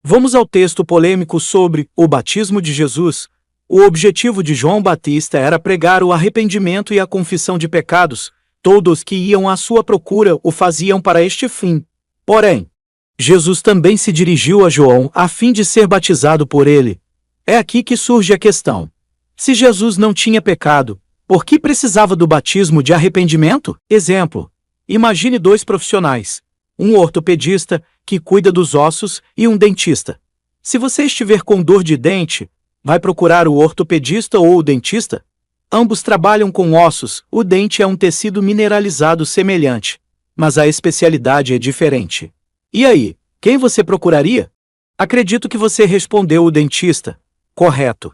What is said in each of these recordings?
Vamos ao texto polêmico sobre o batismo de Jesus. O objetivo de João Batista era pregar o arrependimento e a confissão de pecados. Todos que iam à sua procura o faziam para este fim. Porém, Jesus também se dirigiu a João a fim de ser batizado por ele. É aqui que surge a questão. Se Jesus não tinha pecado, por que precisava do batismo de arrependimento? Exemplo: imagine dois profissionais, um ortopedista, que cuida dos ossos, e um dentista. Se você estiver com dor de dente, vai procurar o ortopedista ou o dentista? Ambos trabalham com ossos, o dente é um tecido mineralizado semelhante, mas a especialidade é diferente. E aí, quem você procuraria? Acredito que você respondeu o dentista. Correto.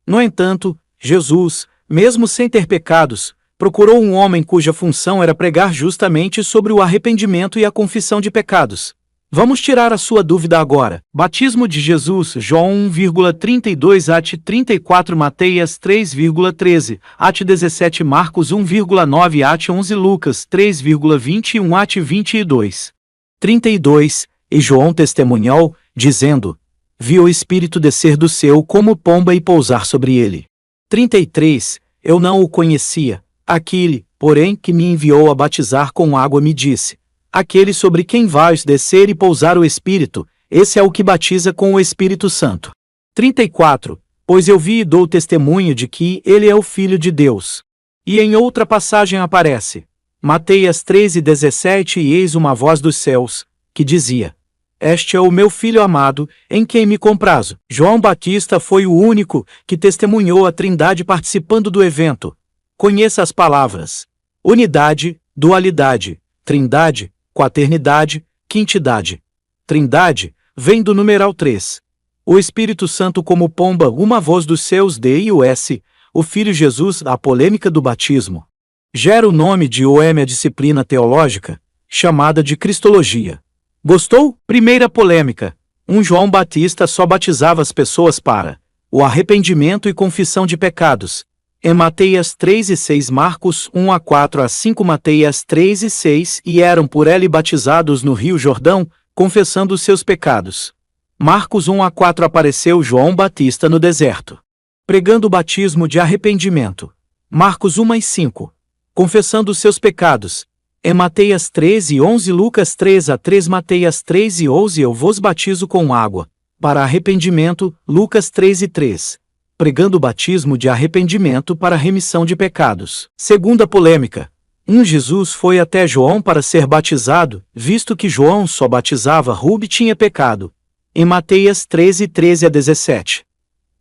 No entanto, Jesus, mesmo sem ter pecados, procurou um homem cuja função era pregar justamente sobre o arrependimento e a confissão de pecados. Vamos tirar a sua dúvida agora. Batismo de Jesus, João 1,32 at 34, Mateias 3,13 at 17, Marcos 1,9 at 11, Lucas 3,21 at 22. 32. E João testemunhou, dizendo: vi o Espírito descer do céu como pomba e pousar sobre ele. 33. Eu não o conhecia. Aquele, porém, que me enviou a batizar com água me disse: aquele sobre quem vais descer e pousar o Espírito, esse é o que batiza com o Espírito Santo. 34. Pois eu vi e dou testemunho de que ele é o Filho de Deus. E em outra passagem aparece, Mateias 13,17, e eis uma voz dos céus, que dizia: este é o meu Filho amado, em quem me comprazo. João Batista foi o único que testemunhou a Trindade participando do evento. Conheça as palavras: unidade, dualidade, trindade, quaternidade, quintidade. Trindade vem do numeral 3. O Espírito Santo como pomba, uma voz dos céus, D-I-U-S, o Filho Jesus, a polêmica do batismo. Gera o nome de OM a disciplina teológica, chamada de Cristologia. Gostou? Primeira polêmica. João Batista só batizava as pessoas para o arrependimento e confissão de pecados. Em Mateias 3:6, Marcos 1:4-5, Mateias 3:6, e eram por ele batizados no Rio Jordão, confessando os seus pecados. Marcos 1:4 apareceu João Batista no deserto, pregando o batismo de arrependimento. Marcos 1:5, confessando os seus pecados. Em Mateias 13:11, Lucas 3:3, Mateias 13:11, eu vos batizo com água para arrependimento, Lucas 13:3. Pregando o batismo de arrependimento para remissão de pecados. Segunda polêmica. Jesus foi até João para ser batizado, visto que João só batizava Rubi tinha pecado. Em Mateias 13:13-17.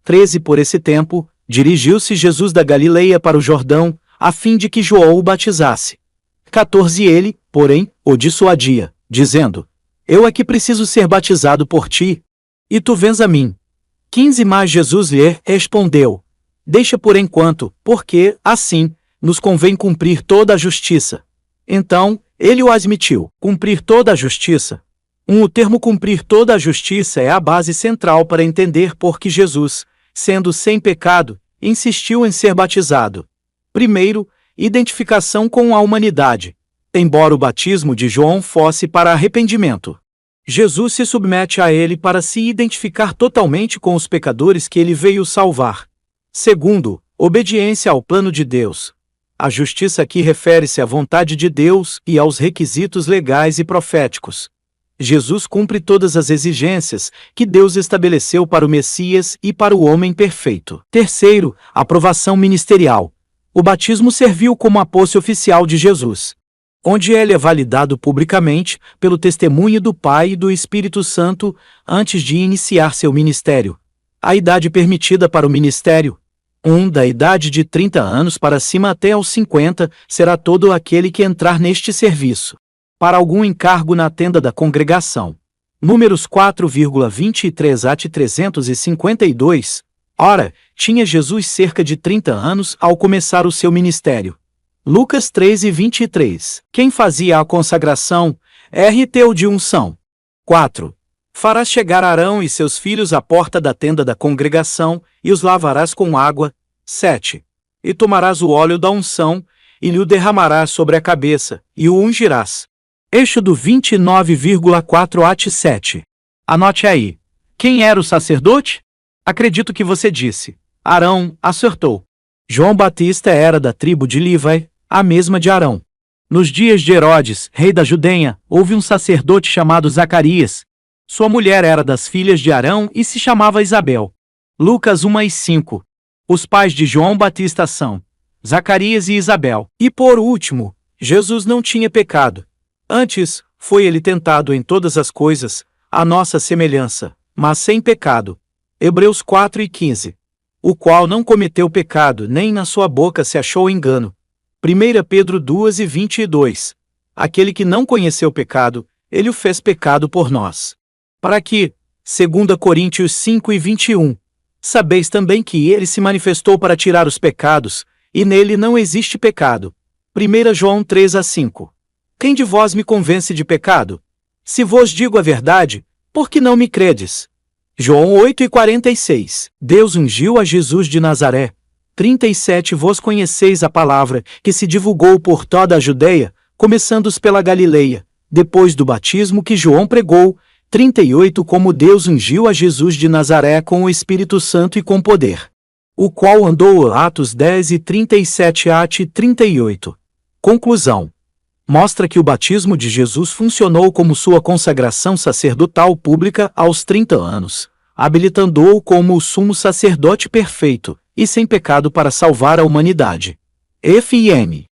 13. Por esse tempo, dirigiu-se Jesus da Galileia para o Jordão, a fim de que João o batizasse. 14. Ele, porém, o dissuadia, dizendo: eu é que preciso ser batizado por ti, e tu vens a mim. 15. Mas Jesus lhe respondeu: deixa por enquanto, porque, assim, nos convém cumprir toda a justiça. Então, ele o admitiu. Cumprir toda a justiça. O termo cumprir toda a justiça é a base central para entender por que Jesus, sendo sem pecado, insistiu em ser batizado. Primeiro, identificação com a humanidade. Embora o batismo de João fosse para arrependimento, Jesus se submete a ele para se identificar totalmente com os pecadores que ele veio salvar. Segundo, obediência ao plano de Deus. A justiça aqui refere-se à vontade de Deus e aos requisitos legais e proféticos. Jesus cumpre todas as exigências que Deus estabeleceu para o Messias e para o homem perfeito. Terceiro, aprovação ministerial. O batismo serviu como a posse oficial de Jesus, onde ele é validado publicamente pelo testemunho do Pai e do Espírito Santo antes de iniciar seu ministério. A idade permitida para o ministério: da idade de 30 anos para cima até aos 50, será todo aquele que entrar neste serviço, para algum encargo na tenda da congregação. Números 4,23-352. Ora, tinha Jesus cerca de 30 anos ao começar o seu ministério. Lucas 13:23. Quem fazia a consagração? RT de unção. 4. Farás chegar Arão e seus filhos à porta da tenda da congregação, e os lavarás com água. 7. E tomarás o óleo da unção, e lhe o derramarás sobre a cabeça, e o ungirás. Êxodo 29,4-7. Anote aí. Quem era o sacerdote? Acredito que você disse. Arão, acertou. João Batista era da tribo de Levi, a mesma de Arão. Nos dias de Herodes, rei da Judeia, houve um sacerdote chamado Zacarias. Sua mulher era das filhas de Arão e se chamava Isabel. Lucas 1:5. Os pais de João Batista são Zacarias e Isabel. E por último, Jesus não tinha pecado. Antes, foi ele tentado em todas as coisas, à nossa semelhança, mas sem pecado. Hebreus 4:15. O qual não cometeu pecado, nem na sua boca se achou engano. 1 Pedro 2:22. Aquele que não conheceu pecado, ele o fez pecado por nós. Para que, 2 Coríntios 5:21, sabeis também que ele se manifestou para tirar os pecados, e nele não existe pecado. 1 João 3:5. Quem de vós me convence de pecado? Se vos digo a verdade, por que não me credes? João 8:46. Deus ungiu a Jesus de Nazaré. 37. Vós conheceis a palavra, que se divulgou por toda a Judeia, começando pela Galileia, depois do batismo que João pregou. 38. Como Deus ungiu a Jesus de Nazaré com o Espírito Santo e com poder, o qual andou. Atos 10:37-38. Conclusão. Mostra que o batismo de Jesus funcionou como sua consagração sacerdotal pública aos 30 anos, habilitando-o como o sumo sacerdote perfeito e sem pecado para salvar a humanidade. F.M.